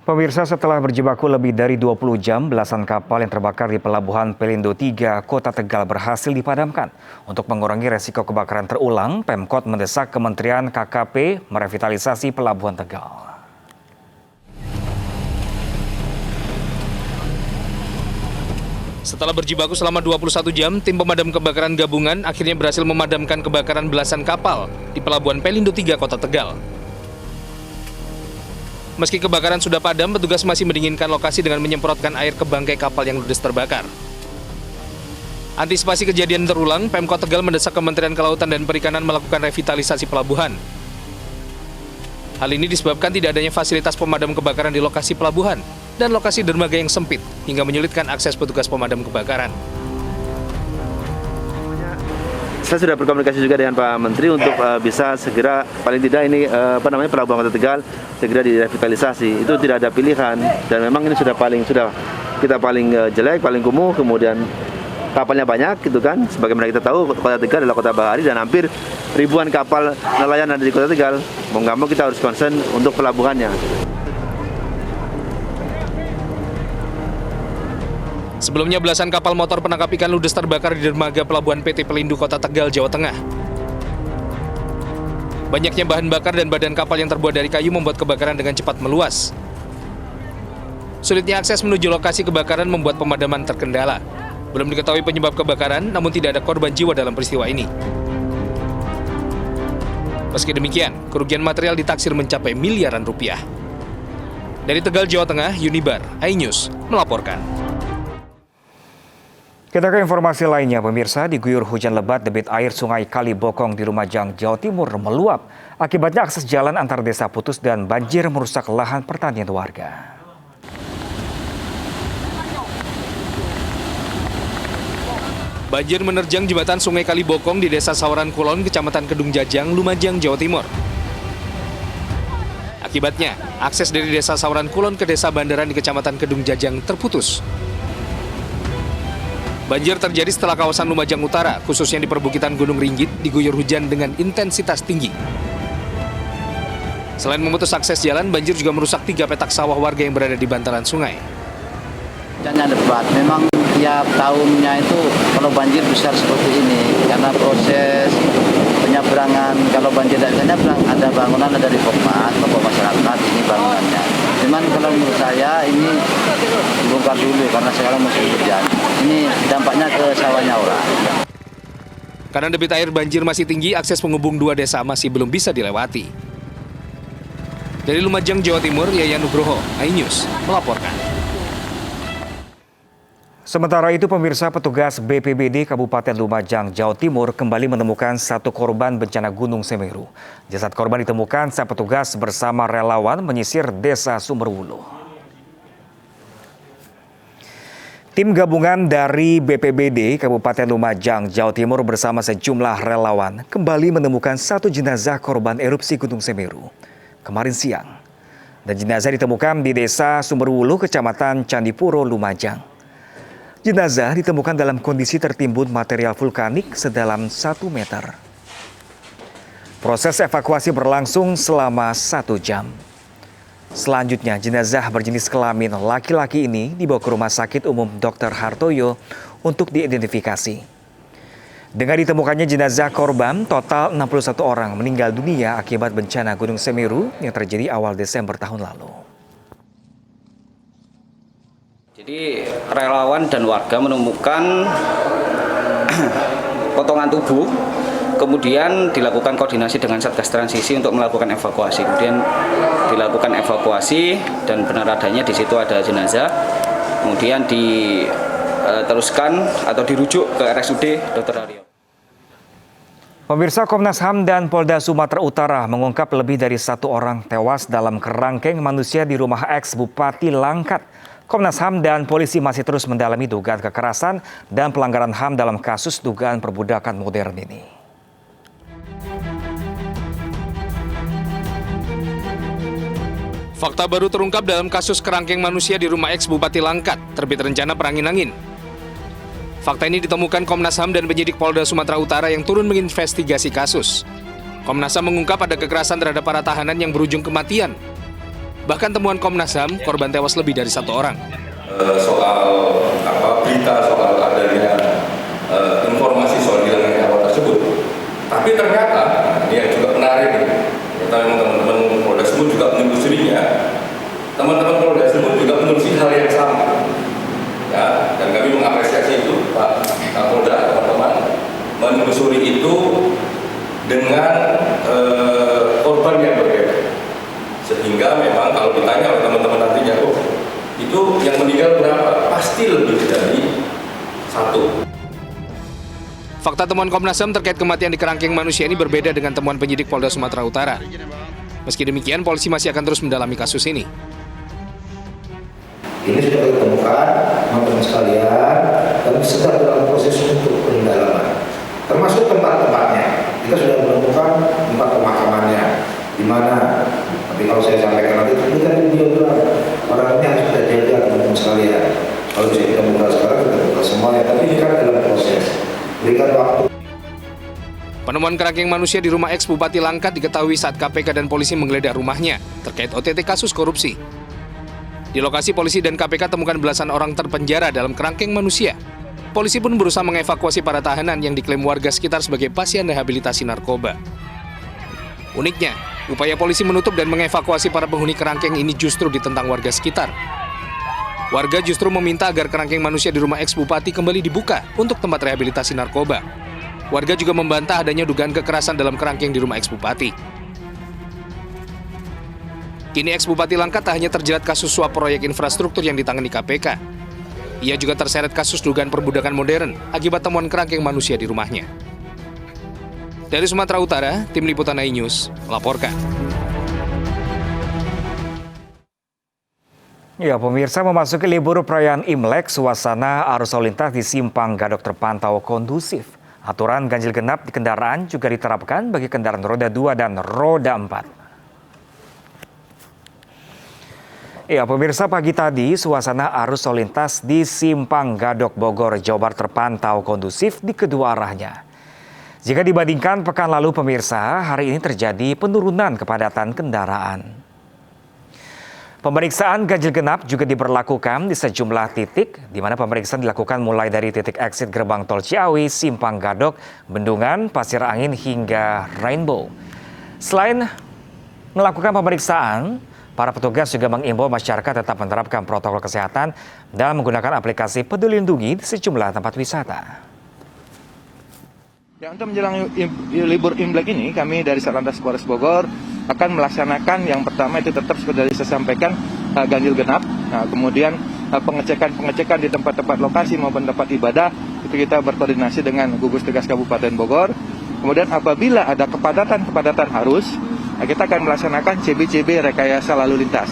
Pemirsa, setelah berjibaku lebih dari 20 jam, belasan kapal yang terbakar di Pelabuhan Pelindo 3, Kota Tegal berhasil dipadamkan. Untuk mengurangi resiko kebakaran terulang, Pemkot mendesak Kementerian KKP merevitalisasi Pelabuhan Tegal. Setelah berjibaku selama 21 jam, tim pemadam kebakaran gabungan akhirnya berhasil memadamkan kebakaran belasan kapal di Pelabuhan Pelindo 3, Kota Tegal. Meski kebakaran sudah padam, petugas masih mendinginkan lokasi dengan menyemprotkan air ke bangkai kapal yang ludes terbakar. Antisipasi kejadian terulang, Pemkot Tegal mendesak Kementerian Kelautan dan Perikanan melakukan revitalisasi pelabuhan. Hal ini disebabkan tidak adanya fasilitas pemadam kebakaran di lokasi pelabuhan dan lokasi dermaga yang sempit hingga menyulitkan akses petugas pemadam kebakaran. Saya sudah berkomunikasi juga dengan Pak Menteri untuk bisa segera, paling tidak ini Pelabuhan Kota Tegal segera direvitalisasi. Itu tidak ada pilihan dan memang ini sudah kita paling jelek, paling kumuh, kemudian kapalnya banyak gitu kan. Sebagaimana kita tahu Kota Tegal adalah kota bahari dan hampir ribuan kapal nelayan ada di Kota Tegal. Mau nggak mau kita harus concern untuk pelabuhannya. Sebelumnya belasan kapal motor penangkap ikan ludes terbakar di dermaga Pelabuhan PT Pelindo Kota Tegal, Jawa Tengah. Banyaknya bahan bakar dan badan kapal yang terbuat dari kayu membuat kebakaran dengan cepat meluas. Sulitnya akses menuju lokasi kebakaran membuat pemadaman terkendala. Belum diketahui penyebab kebakaran, namun tidak ada korban jiwa dalam peristiwa ini. Meski demikian, kerugian material ditaksir mencapai miliaran rupiah. Dari Tegal, Jawa Tengah, Yunibar, iNews melaporkan. Kita ke informasi lainnya, pemirsa. Diguyur hujan lebat, debit air sungai Kali Bokong di Lumajang, Jawa Timur meluap. Akibatnya akses jalan antar desa putus dan banjir merusak lahan pertanian warga. Banjir menerjang jembatan Sungai Kali Bokong di Desa Sawaran Kulon, Kecamatan Kedung Jajang, Lumajang, Jawa Timur. Akibatnya, akses dari Desa Sawaran Kulon ke Desa Bandaran di Kecamatan Kedung Jajang terputus. Banjir terjadi setelah kawasan Lumajang Utara, khususnya di perbukitan Gunung Ringgit, diguyur hujan dengan intensitas tinggi. Selain memutus akses jalan, banjir juga merusak 3 petak sawah warga yang berada di bantaran sungai. Hujannya lebat, memang tiap tahunnya itu kalau banjir besar seperti ini, karena proses penyeberangan, kalau banjir dari nyebrang ada bangunan, ada reformat, kelompok masyarakat, ini bangunannya. Cuman kalau menurut saya ini bongkar dulu karena sekarang musim hujan. Ini dampaknya ke sawahnya orang. Karena debit air banjir masih tinggi, akses penghubung 2 desa masih belum bisa dilewati. Dari Lumajang, Jawa Timur, Yayan Nugroho, iNews melaporkan. Sementara itu, pemirsa, petugas BPBD Kabupaten Lumajang, Jawa Timur kembali menemukan 1 korban bencana Gunung Semeru. Jasad korban ditemukan saat petugas bersama relawan menyisir Desa Sumberwuluh. Tim gabungan dari BPBD Kabupaten Lumajang, Jawa Timur bersama sejumlah relawan kembali menemukan 1 jenazah korban erupsi Gunung Semeru kemarin siang. Dan jenazah ditemukan di Desa Sumberwuluh, Kecamatan Candipuro, Lumajang. Jenazah ditemukan dalam kondisi tertimbun material vulkanik sedalam 1 meter. Proses evakuasi berlangsung selama 1 jam. Selanjutnya, jenazah berjenis kelamin laki-laki ini dibawa ke Rumah Sakit Umum Dr. Hartoyo untuk diidentifikasi. Dengan ditemukannya jenazah korban, total 61 orang meninggal dunia akibat bencana Gunung Semeru yang terjadi awal Desember tahun lalu. Jadi relawan dan warga menemukan potongan tubuh, kemudian dilakukan koordinasi dengan Satgas Transisi untuk melakukan evakuasi. Kemudian dilakukan evakuasi dan benar adanya di situ ada jenazah. Kemudian diteruskan atau dirujuk ke RSUD Dr. Haryo. Pemirsa, Komnas HAM dan Polda Sumatera Utara mengungkap lebih dari 1 orang tewas dalam kerangkeng manusia di rumah eks Bupati Langkat. Komnas HAM dan polisi masih terus mendalami dugaan kekerasan dan pelanggaran HAM dalam kasus dugaan perbudakan modern ini. Fakta baru terungkap dalam kasus kerangkeng manusia di rumah eks Bupati Langkat, terbit rencana perangin-angin. Fakta ini ditemukan Komnas HAM dan penyidik Polda Sumatera Utara yang turun menginvestigasi kasus. Komnas HAM mengungkap ada kekerasan terhadap para tahanan yang berujung kematian. Bahkan temuan Komnas HAM, korban tewas lebih dari 1 orang. Soal berita soal adanya informasi soal hilangnya nyawa tersebut. Tapi ternyata ini yang juga menarik, kita memang teman-teman Polda Sumut juga menelusurinya. Teman-teman Polda Sumut juga menelusuri hal yang sama. Ya, dan kami mengapresiasi itu, Pak Kapolda, teman-teman menelusuri itu dengan korban yang berbeda. Sehingga memang kalau ditanya oleh teman-teman nantinya, itu yang meninggal berapa? Pasti lebih dari 1. Fakta temuan Komnas HAM terkait kematian di kerangkeng manusia ini berbeda dengan temuan penyidik Polda Sumatera Utara. Meski demikian, polisi masih akan terus mendalami kasus ini. Ini sudah ditemukan, teman-teman sekalian, dan sedang dalam proses untuk pendalaman. Termasuk tempat-tempatnya. Kita sudah menemukan tempat pemakamannya, di mana. Tapi kalau saya sampaikan nanti, ini kan dia bilang orang ini harus kita jaga, teman-teman sekalian. Kalau bisa kita buka sekarang, kita buka semuanya. Tapi ini kan dalam proses. Berikan waktu. Penemuan kerangkeng manusia di rumah ex Bupati Langkat diketahui saat KPK dan polisi menggeledah rumahnya terkait OTT kasus korupsi. Di lokasi polisi dan KPK temukan belasan orang terpenjara dalam kerangkeng manusia. Polisi pun berusaha mengevakuasi para tahanan yang diklaim warga sekitar sebagai pasien rehabilitasi narkoba. Uniknya, upaya polisi menutup dan mengevakuasi para penghuni kerangkeng ini justru ditentang warga sekitar. Warga justru meminta agar kerangkeng manusia di rumah ex Bupati kembali dibuka untuk tempat rehabilitasi narkoba. Warga juga membantah adanya dugaan kekerasan dalam kerangkeng di rumah ex Bupati. Kini ex Bupati Langkat tak hanya terjerat kasus suap proyek infrastruktur yang ditangani KPK. Ia juga terseret kasus dugaan perbudakan modern akibat temuan kerangkeng manusia di rumahnya. Dari Sumatera Utara, Tim Liputan iNews melaporkan. Ya, pemirsa, memasuki libur perayaan Imlek, suasana arus lalu lintas di Simpang Gadok terpantau kondusif. Aturan ganjil genap di kendaraan juga diterapkan bagi kendaraan roda 2 dan roda 4. Ya, pemirsa, pagi tadi suasana arus lalu lintas di Simpang Gadok Bogor, Jawa Barat terpantau kondusif di kedua arahnya. Jika dibandingkan pekan lalu, pemirsa, hari ini terjadi penurunan kepadatan kendaraan. Pemeriksaan ganjil genap juga diberlakukan di sejumlah titik, di mana pemeriksaan dilakukan mulai dari titik exit gerbang tol Ciawi, Simpang Gadok, Bendungan, Pasir Angin, hingga Rainbow. Selain melakukan pemeriksaan, para petugas juga mengimbau masyarakat tetap menerapkan protokol kesehatan dan menggunakan aplikasi Peduli Lindungi di sejumlah tempat wisata. Ya, untuk menjelang libur Imlek ini, kami dari Satlantas Polres Bogor akan melaksanakan yang pertama itu tetap seperti saya sampaikan ganjil genap. Nah, kemudian pengecekan di tempat-tempat lokasi maupun tempat ibadah itu kita berkoordinasi dengan gugus tugas Kabupaten Bogor. Kemudian apabila ada kepadatan arus, kita akan melaksanakan CB rekayasa lalu lintas.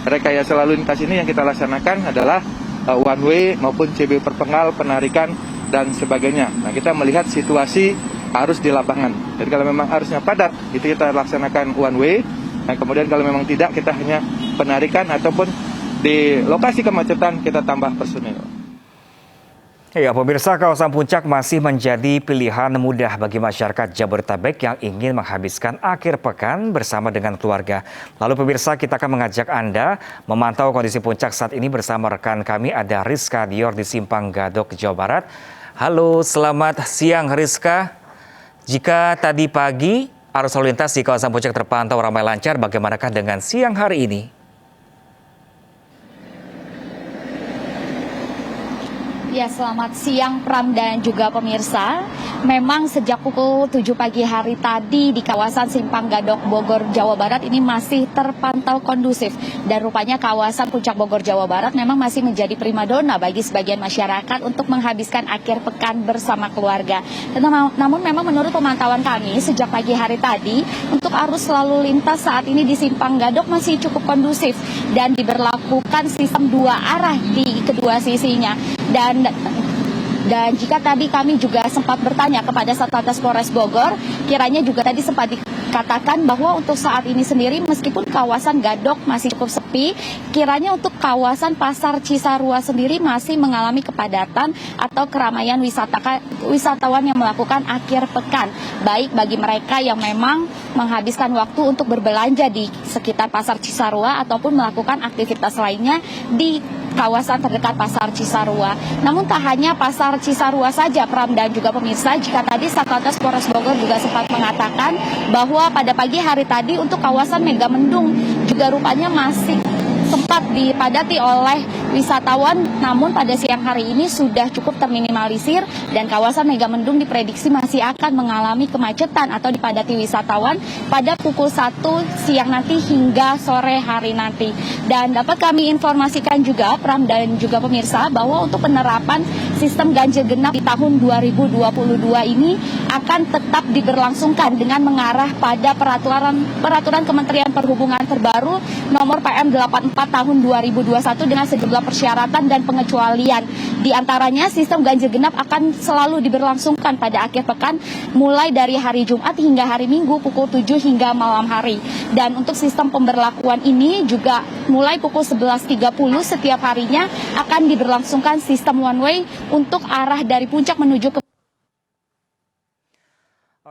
Rekayasa lalu lintas ini yang kita laksanakan adalah one way maupun CB perpenggal, penarikan dan sebagainya. Nah, kita melihat situasi arus di lapangan. Jadi kalau memang arusnya padat, itu kita laksanakan one way. Nah, kemudian kalau memang tidak, kita hanya penarikan ataupun di lokasi kemacetan kita tambah personil. Ya, pemirsa, kawasan Puncak masih menjadi pilihan mudah bagi masyarakat Jabodetabek yang ingin menghabiskan akhir pekan bersama dengan keluarga. Lalu pemirsa, kita akan mengajak Anda memantau kondisi Puncak saat ini bersama rekan kami, ada Rizka Dior di Simpang Gadok, Jawa Barat. Halo, selamat siang Rizka. Jika tadi pagi arus lalu lintas di kawasan Puncak terpantau ramai lancar, bagaimanakah dengan siang hari ini? Ya, selamat siang Pram dan juga pemirsa. Memang sejak pukul 7 pagi hari tadi di kawasan Simpang Gadok Bogor, Jawa Barat ini masih terpantau kondusif. Dan rupanya kawasan Puncak Bogor, Jawa Barat memang masih menjadi primadona bagi sebagian masyarakat untuk menghabiskan akhir pekan bersama keluarga. Namun memang menurut pemantauan kami sejak pagi hari tadi, untuk arus lalu lintas saat ini di Simpang Gadok masih cukup kondusif. Dan diberlakukan sistem 2 arah di kedua sisinya. Dan Dan jika tadi kami juga sempat bertanya kepada Satlantas Polres Bogor, kiranya juga tadi sempat dikatakan bahwa untuk saat ini sendiri meskipun kawasan Gadok masih cukup sepi, kiranya untuk kawasan Pasar Cisarua sendiri masih mengalami kepadatan atau keramaian wisatawan yang melakukan akhir pekan. Baik bagi mereka yang memang menghabiskan waktu untuk berbelanja di sekitar Pasar Cisarua ataupun melakukan aktivitas lainnya di kawasan terdekat Pasar Cisarua. Namun tak hanya Pasar Cisarua saja, Pram dan juga pemirsa, jika tadi Satlantas Polres Bogor juga sempat mengatakan bahwa pada pagi hari tadi untuk kawasan Megamendung juga rupanya masih sempat dipadati oleh wisatawan, namun pada siang hari ini sudah cukup terminimalisir dan kawasan Megamendung diprediksi masih akan mengalami kemacetan atau dipadati wisatawan pada pukul 1 siang nanti hingga sore hari nanti. Dan dapat kami informasikan juga, Pram dan juga pemirsa, bahwa untuk penerapan sistem ganjil genap di tahun 2022 ini akan tetap diberlangsungkan dengan mengarah pada peraturan Kementerian Perhubungan terbaru nomor PM 84 tahun 2021 dengan sejumlah persyaratan dan pengecualian. Di antaranya sistem ganjil genap akan selalu diberlangsungkan pada akhir pekan mulai dari hari Jumat hingga hari Minggu pukul 7 hingga malam hari. Dan untuk sistem pemberlakuan ini juga mulai pukul 11.30 setiap harinya akan diberlangsungkan sistem one way untuk arah dari puncak menuju ke.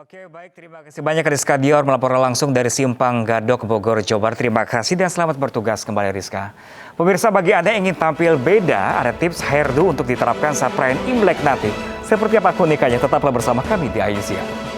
Oke, baik, terima kasih banyak Rizka Dior melaporkan langsung dari Simpang Gadok, Bogor, Jawa Barat. Terima kasih dan selamat bertugas kembali Rizka. Pemirsa, bagi Anda yang ingin tampil beda, ada tips hairdo untuk diterapkan saat perayaan Imlek nanti. Seperti apa keunikannya? Tetaplah bersama kami di Ayu Siang.